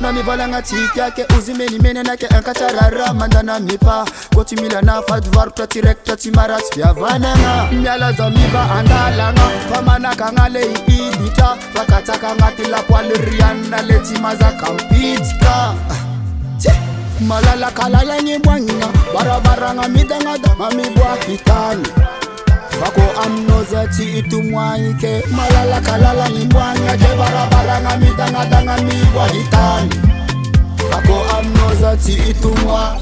Nami balanga yake uzimeni mene nake ankacharara mandana mipa koti mila na fadvar pratirekta timaras vya vananga miala za miba andalanga famana kangale idita fakataka ngatila kwaliriana leti maza kampitka malala kalala nyebwanga barabaranga midanga dama mibwa hitani Fako amnozati itumwaike malala kalala nyibwanga je barabaranga midanga danga mibwa hitani Fako amnozati itumwa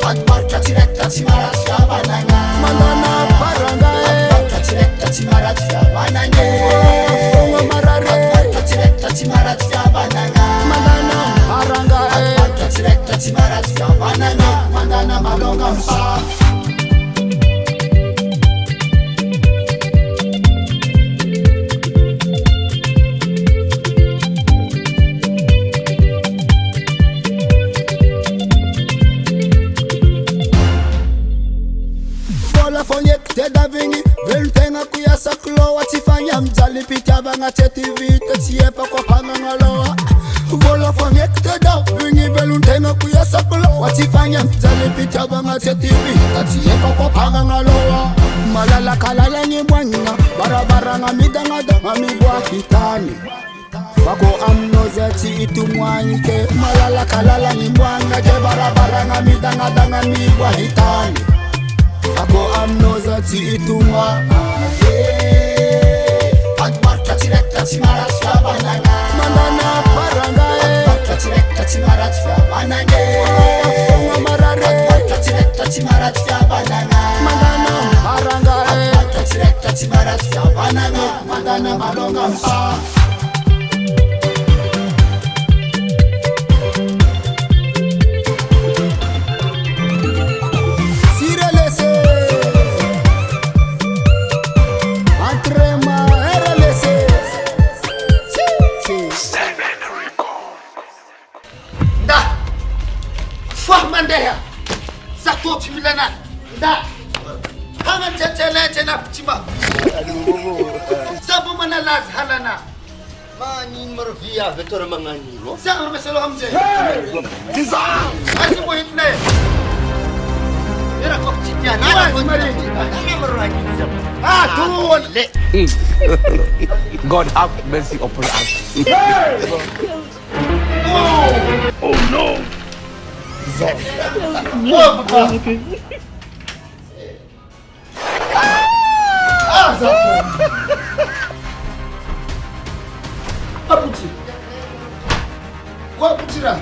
Adbarka tirekta timarat yabananga Mandana baranga Adbarka tirekta timarat yabananga Fonga marare Adbarka tirekta timarat yabananga Mandana baranga Adbarka tirekta timarat yabananga Mandana malonga mpa Teda vingi, ventenga kuya saklo watifanya mjali pita banga TV tesiepa kwa panga ngaloa Vola fanye teda vingi ventenga kuya saklo watifanya mjali pita banga TV tesiepa kwa panga ngaloa Malala kalala nyebwanga barabara ngamidanga dama mibwa hitani Fako amnozati itumwanyike malala kalala nyebwanga je barabara ngamidanga danga mibwa hitani Ako amnozati itumwa Adbarka tirekta timarat yabananga Mandana baranga Adbarka tirekta timarat yabananga Fonga marare Adbarka tirekta timarat yabananga Mandana baranga Adbarka tirekta timarat yabananga Mandana malonga mpa Mandeha Sato Chimilana Da Hanga Chachela Chena Chima Sabu Manalaz Halana Manin Marvia Vetor Mangani Sama Masalo Hamze Asi Mohitne Era Kopchitia Nana God have mercy upon us. Oh no! Aputi. Waputira.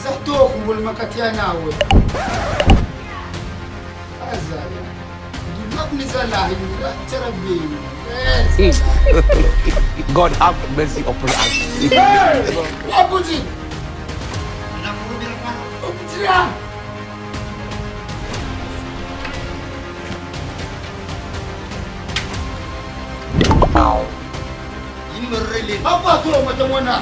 Zato kubul makatia nawe. Azaya. Nizala hindra terabi. God have mercy upon us. Aputi. Aputira. Imrele. Apa tu macam mana?